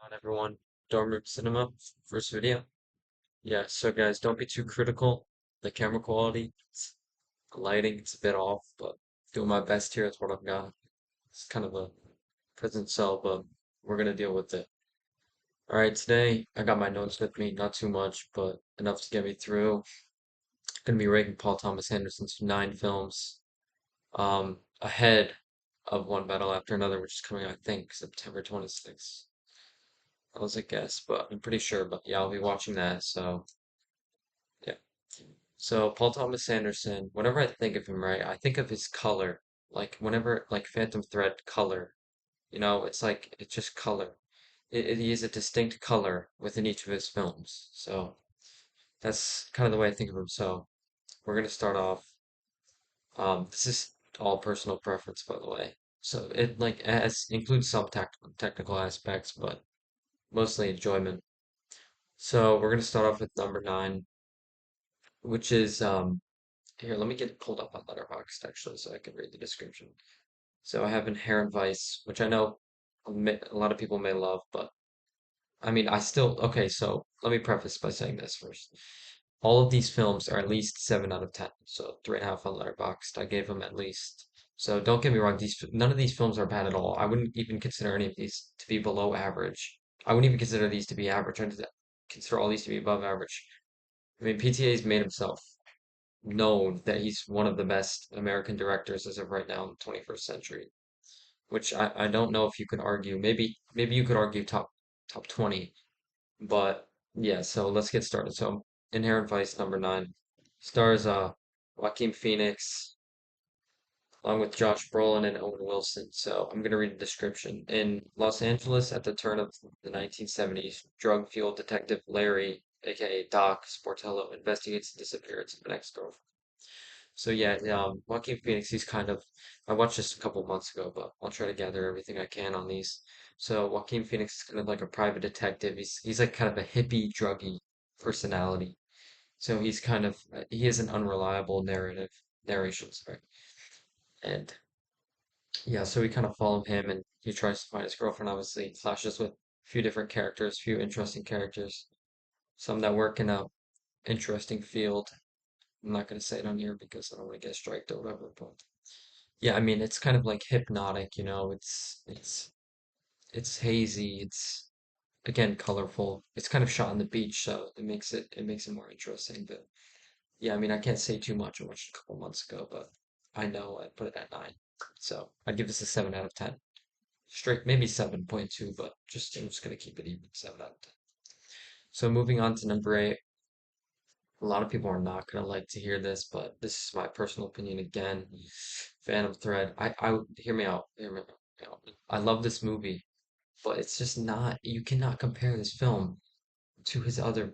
On everyone. Dorm Room Cinema, first video. Yeah, so guys, don't be too critical. The camera quality, the lighting, it's a bit off, but doing my best here is what I've got. It's kind of a prison cell, but we're gonna deal with it. Alright, today I got my notes with me, not too much, but enough to get me through. Gonna be ranking Paul Thomas Anderson's 9 films, ahead of One Battle After Another, which is coming, I think, September 26th. That was a guess, but I'm pretty sure. But yeah, I'll be watching that. So yeah. So Paul Thomas Anderson, whenever I think of him, right, I think of his color. Like whenever like Phantom Thread color, it's like it's just color. He has a distinct color within each of his films. So that's kind of the way I think of him. So we're gonna start off. This is all personal preference, by the way. So it like as includes some technical aspects, but mostly enjoyment. So we're gonna start off with number 9, which is here. Let me get it pulled up on Letterboxd actually, so I can read the description. So I have Inherent Vice, which I know a lot of people may love, but I mean, I still okay. So let me preface by saying this first. All of these films are at least 7 out of 10, so 3.5 on Letterboxd. I gave them at least. So don't get me wrong; these none of these films are bad at all. I wouldn't even consider any of these to be below average. I wouldn't even consider these to be average. I'd consider all these to be above average. I mean, PTA's made himself known that he's one of the best American directors as of right now in the 21st century, which I don't know if you could argue. Maybe you could argue top 20, but yeah, so let's get started. So Inherent Vice number 9 stars Joaquin Phoenix along with Josh Brolin and Owen Wilson. So I'm gonna read the description. In Los Angeles at the turn of the 1970s, drug-fueled detective Larry, aka Doc Sportello, investigates the disappearance of an ex-girlfriend. So yeah, Joaquin Phoenix, he's kind of, I watched this a couple months ago, but I'll try to gather everything I can on these. So Joaquin Phoenix is kind of like a private detective. He's like kind of a hippie, druggy personality. So he's kind of he is an unreliable narration, sorry. And yeah, so we kind of follow him and he tries to find his girlfriend. Obviously, clashes with a few different characters, few interesting characters, some that work in a interesting field. I'm not gonna say it on here because I don't want to get striked or whatever, but yeah, I mean, it's kind of like hypnotic, it's hazy, it's again colorful. It's kind of shot on the beach, so it makes it more interesting. But yeah, I mean, I can't say too much. I watched it a couple months ago, but I know I put it at 9. So I'd give this a 7 out of 10. Straight, maybe 7.2, but I'm just gonna keep it even, 7 out of 10. So moving on to number 8. A lot of people are not gonna like to hear this, but this is my personal opinion again. Phantom Thread. Hear me out. Hear me out. I love this movie, but it's just not. You cannot compare this film to his other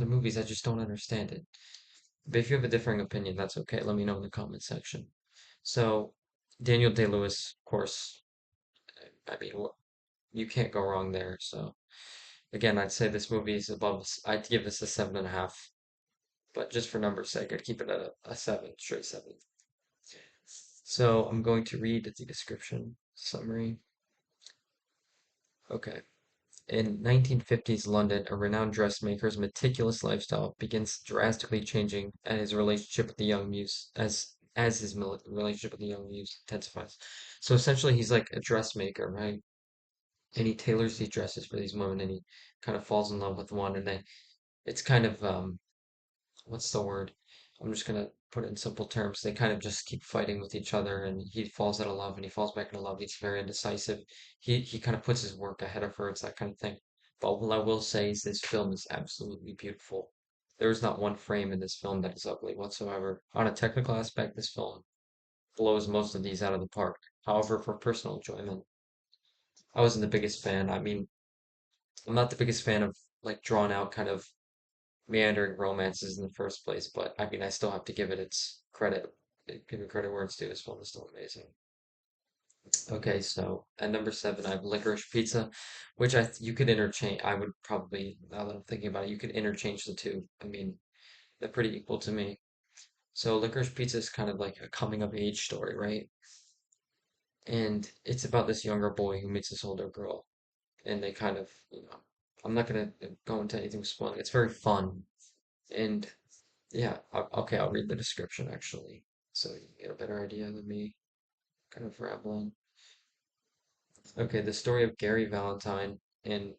movies. I just don't understand it. But if you have a differing opinion, that's okay. Let me know in the comment section. So, Daniel Day-Lewis, of course. I mean, you can't go wrong there. So, again, I'd say this movie is above. I'd give this a 7.5. But just for number's sake, I'd keep it at a 7, straight 7. So I'm going to read the description summary. Okay. In 1950s London, a renowned dressmaker's meticulous lifestyle begins drastically changing as his relationship with the young muse as his relationship with the young muse intensifies. So essentially, he's like a dressmaker, right? And he tailors these dresses for these women, and he kind of falls in love with one, and then it's kind of what's the word? I'm just gonna put it in simple terms. They kind of just keep fighting with each other, and he falls out of love, and he falls back into love. He's very indecisive. He kind of puts his work ahead of hers, that kind of thing. But what I will say is this film is absolutely beautiful. There is not one frame in this film that is ugly whatsoever. On a technical aspect, this film blows most of these out of the park. However, for personal enjoyment, I wasn't the biggest fan. I mean, I'm not the biggest fan of like drawn out kind of meandering romances in the first place, but I mean, I still have to give it its credit. Give it credit where it's due. This film is still amazing. Okay, so at number 7, I have Licorice Pizza, which you could interchange. I would probably, now that I'm thinking about it, you could interchange the two. I mean, they're pretty equal to me. So Licorice Pizza is kind of like a coming of age story, right? And it's about this younger boy who meets this older girl. and they kind of, I'm not gonna go into anything with spoiling. It's very fun, and yeah, okay, I'll read the description actually, so you can get a better idea than me kind of rambling. Okay, the story of Gary Valentine and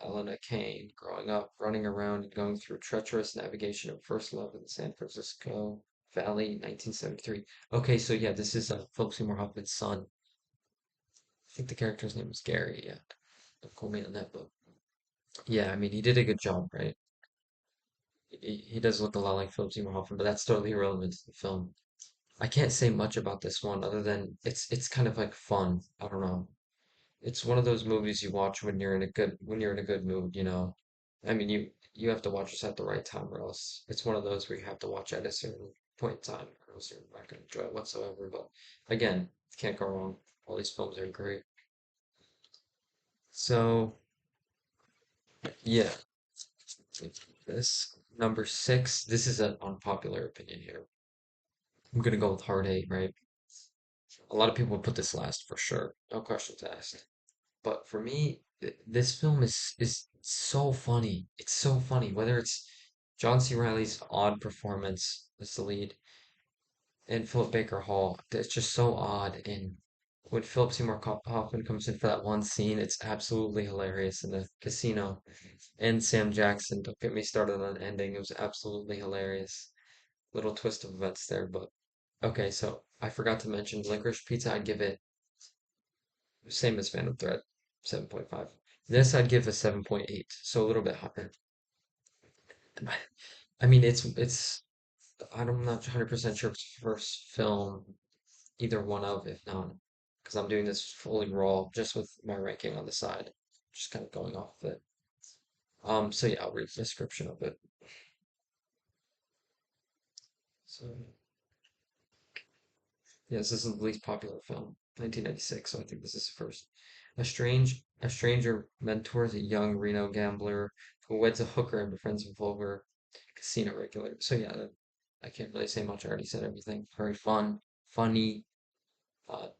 Elena Kane growing up, running around and going through treacherous navigation of first love in the San Francisco Valley, 1973. Okay, so yeah, this is Philip Seymour Hoffman's son. I think the character's name was Gary. Yeah, don't quote me on that, but yeah, I mean, he did a good job, right? He does look a lot like Philip Seymour Hoffman, but that's totally irrelevant to the film. I can't say much about this one other than it's kind of like fun. I don't know. It's one of those movies you watch when you're in a good mood, you know. I mean, you have to watch this at the right time, or else it's one of those where you have to watch at a certain point in time, or else you're not going to enjoy it whatsoever. But again, can't go wrong. All these films are great. So yeah, this number six. This is an unpopular opinion here. I'm gonna go with Hard Eight, right? A lot of people would put this last for sure, no questions asked. But for me, this film is so funny. It's so funny. Whether it's John C. Reilly's odd performance as the lead and Philip Baker Hall, it's just so odd. And when Philip Seymour Hoffman comes in for that one scene, it's absolutely hilarious in the casino. And Sam Jackson, don't get me started on the ending. It was absolutely hilarious. Little twist of events there, but okay. So I forgot to mention Licorice Pizza. I'd give it same as Phantom Thread, 7.5. This I'd give a 7.8, so a little bit higher. I mean, it's I'm not 100% sure if it's the first film, either one of, if not, because I'm doing this fully raw, just with my ranking on the side, just kind of going off of it. So yeah, I'll read the description of it. So yes, this is the least popular film, 1996, so I think this is the first. A stranger mentors a young Reno gambler who weds a hooker and befriends a vulgar casino regulator. So yeah, I can't really say much. I already said everything. Very fun, funny.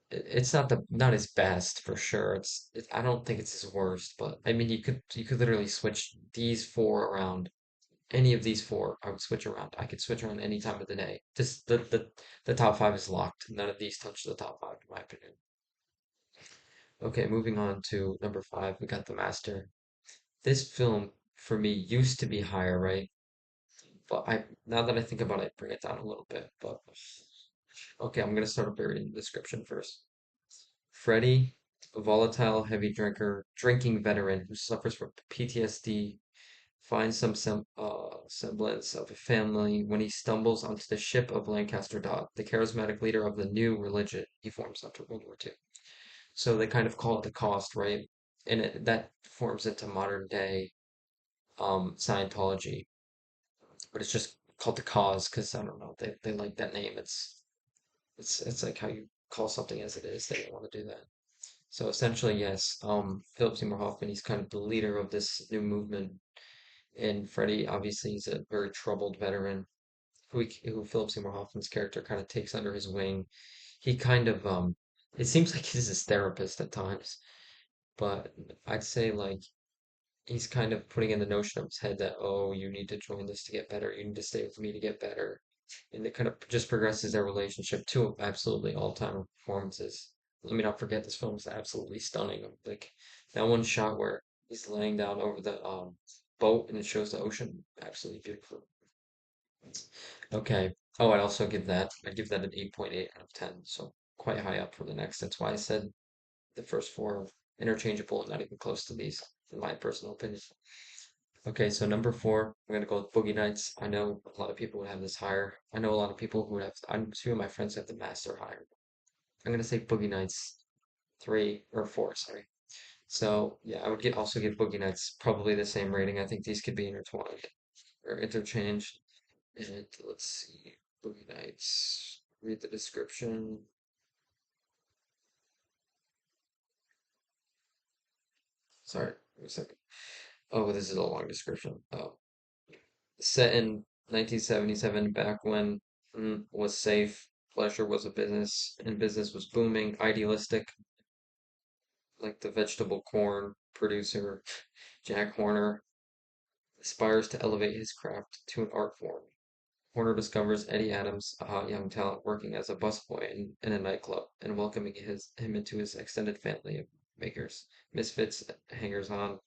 It's not his best for sure. I don't think it's his worst, but I mean you could literally switch these four around. Any of these four, I would switch around. I could switch around any time of the day. Just the top five is locked. None of these touch the top five, in my opinion. Okay, moving on to number five, we got The Master. This film for me used to be higher, right? But I now that I think about it, I bring it down a little bit. But okay, I'm gonna start by reading the description first. Freddie, a volatile, heavy drinker, drinking veteran who suffers from PTSD, finds some semblance of a family when he stumbles onto the ship of Lancaster Dodd, the charismatic leader of the new religion he forms after World War II. So they kind of call it the cost, right? And that forms into modern day Scientology, but it's just called the cause because I don't know they like that name. It's like how you call something as it is. They don't want to do that. So essentially, yes, Philip Seymour Hoffman, he's kind of the leader of this new movement, and Freddie obviously is a very troubled veteran who Philip Seymour Hoffman's character kind of takes under his wing. He kind of it seems like he's his therapist at times, but I'd say like he's kind of putting in the notion of his head that, oh, you need to join this to get better. You need to stay with me to get better. And it kind of just progresses their relationship to absolutely all-time performances. Let me not forget this film is absolutely stunning. Like that one shot where he's laying down over the boat and it shows the ocean. Absolutely beautiful. Okay. Oh, I'd give that an 8.8 out of 10. So quite high up for the next. That's why I said the first four interchangeable and not even close to these, in my personal opinion. Okay, so number four, I'm gonna go with Boogie Nights. I know a lot of people would have this higher. I know a lot of people who would have. I'm two of my friends have the Master higher. I'm gonna say Boogie Nights three or four. Sorry. So yeah, I would get also give Boogie Nights probably the same rating. I think these could be intertwined or interchanged. And let's see, Boogie Nights. Read the description. Sorry, wait a second. Oh, this is a long description. Oh, set in 1977, back when was safe, pleasure was a business, and business was booming, idealistic. like the vegetable corn producer, Jack Horner, aspires to elevate his craft to an art form. Horner discovers Eddie Adams, a hot young talent working as a busboy in a nightclub, and welcoming him into his extended family of makers, misfits, hangers-on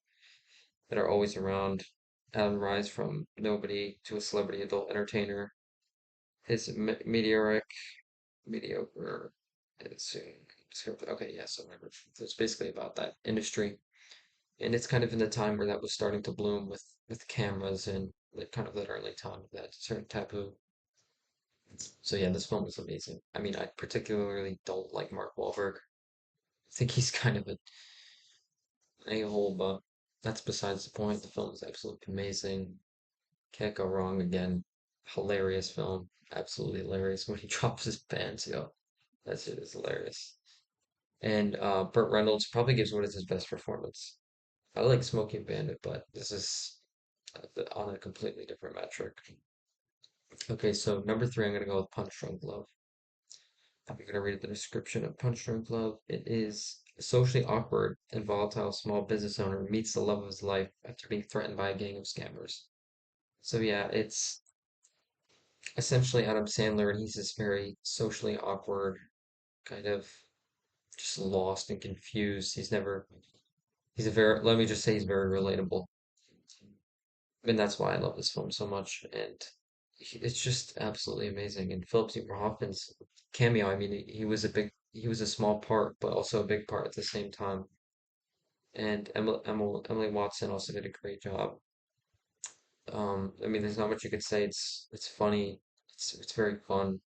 that are always around. Adam rise from nobody to a celebrity adult entertainer. His mediocre is soon discovered. Okay, yeah, so it's basically about that industry, and it's kind of in the time where that was starting to bloom with cameras and like kind of that early time of that certain taboo. So yeah, this film is amazing. I mean, I particularly don't like Mark Wahlberg. I think he's kind of an a-hole, but that's besides the point. The film is absolutely amazing. Can't go wrong again. Hilarious film. Absolutely hilarious when he drops his pants, yo. That shit is hilarious. And Burt Reynolds probably gives what is his best performance. I like Smoking Bandit, but this is on a completely different metric. Okay, so number three, I'm gonna go with Punch Drunk Love. I'm going to read the description of Punch Drunk Love. It is a socially awkward and volatile small business owner meets the love of his life after being threatened by a gang of scammers. So yeah, it's essentially Adam Sandler, and he's this very socially awkward, kind of just lost and confused. He's a very, let me just say he's very relatable. And that's why I love this film so much. And it's just absolutely amazing. And Philip Seymour Hoffman's cameo, I mean, he was a small part, but also a big part at the same time. And Emily Watson also did a great job. I mean, there's not much you could say. It's funny. It's very fun.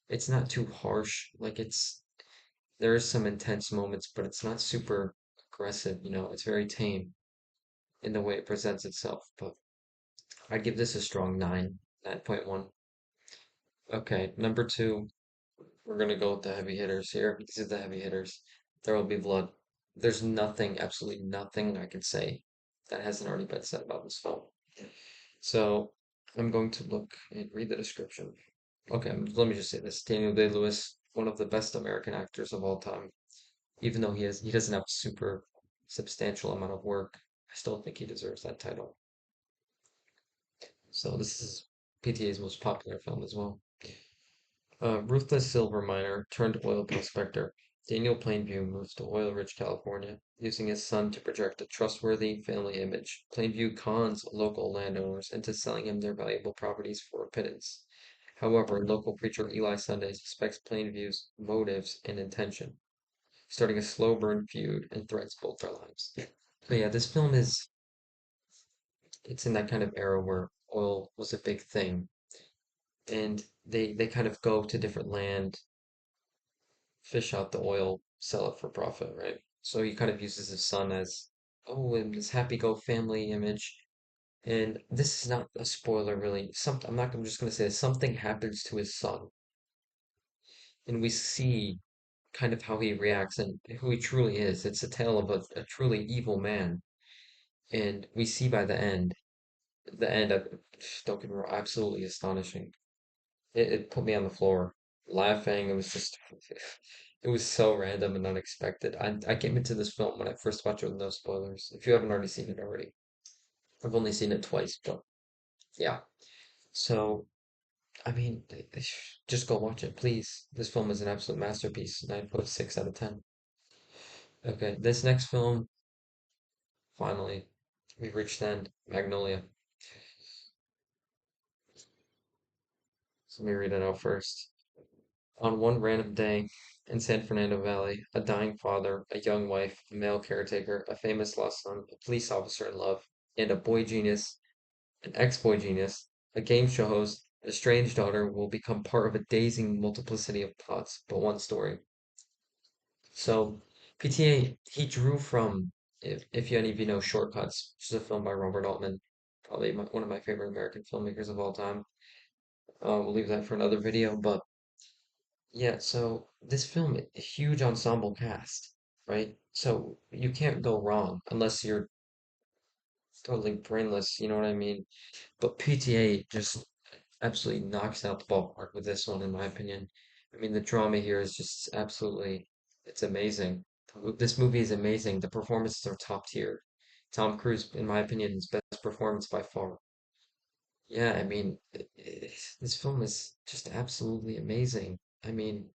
It's not too harsh. Like there is some intense moments, but it's not super aggressive. You know, it's very tame in the way it presents itself. But I'd give this a strong 9.1. Okay, number two, we're gonna go with the heavy hitters here. These are the heavy hitters. There will be blood. There's nothing, absolutely nothing I can say that hasn't already been said about this film. So I'm going to look and read the description. Okay, let me just say this. Daniel Day-Lewis, one of the best American actors of all time. Even though he doesn't have a super substantial amount of work, I still think he deserves that title. So this is PTA's most popular film as well. Ruthless silver miner turned oil prospector, Daniel Plainview moves to oil-rich California, using his son to project a trustworthy family image. Plainview cons local landowners into selling him their valuable properties for a pittance. However, local preacher Eli Sunday suspects Plainview's motives and intention, starting a slow burn feud and threats both their lives. So yeah, this film is it's in that kind of era where oil was a big thing, and they kind of go to different land, fish out the oil, sell it for profit, right? So he kind of uses his son as, oh, and this happy-go family image. And this is not a spoiler, really. I'm just gonna say something happens to his son, and we see kind of how he reacts and who he truly is. It's a tale of a truly evil man, and we see by the end of, don't get me wrong, absolutely astonishing. It put me on the floor laughing. It was just, it was so random and unexpected. I came into this film when I first watched it with no spoilers. If you haven't already seen it already, I've only seen it twice, but yeah. So, I mean, just go watch it, please. This film is an absolute masterpiece. 9.6 out of 10. Okay, this next film, finally, we've reached the end. Magnolia. So let me read it out first. On one random day in San Fernando Valley, a dying father, a young wife, a male caretaker, a famous lost son, a police officer in love, and a boy genius, an ex-boy genius, a game show host, a strange daughter will become part of a dazing multiplicity of plots, but one story. So, PTA, he drew from, if you any of you know Shortcuts, which is a film by Robert Altman, probably one of my favorite American filmmakers of all time. We'll leave that for another video, but yeah, so this film, a huge ensemble cast, right? So you can't go wrong unless you're totally brainless, you know what I mean? But PTA just absolutely knocks out the ballpark with this one, in my opinion. I mean, the drama here is just absolutely, it's amazing. This movie is amazing. The performances are top tier. Tom Cruise, in my opinion, is best performance by far. Yeah, I mean, this film is just absolutely amazing. I mean,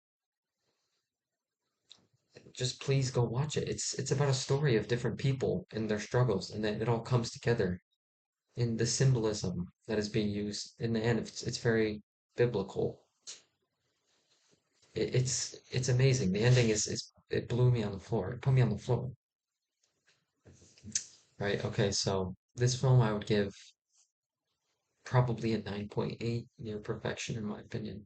just please go watch it. It's about a story of different people and their struggles, and then it all comes together in the symbolism that is being used. In the end, it's very biblical. It's amazing. The ending is it blew me on the floor. It put me on the floor. Right? Okay, so this film I would give probably a 9.8, near perfection in my opinion.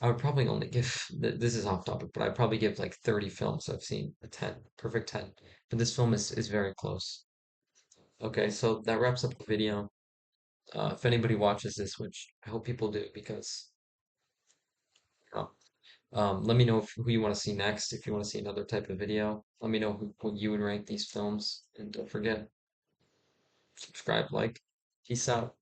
I would probably only give this is off topic, but I'd probably give like 30 films I've seen a 10, perfect 10. But this film is very close. Okay, so that wraps up the video. If anybody watches this, which I hope people do, because uh, let me know who you want to see next. If you want to see another type of video, let me know what you would rank these films. And don't forget, subscribe, like. Peace out.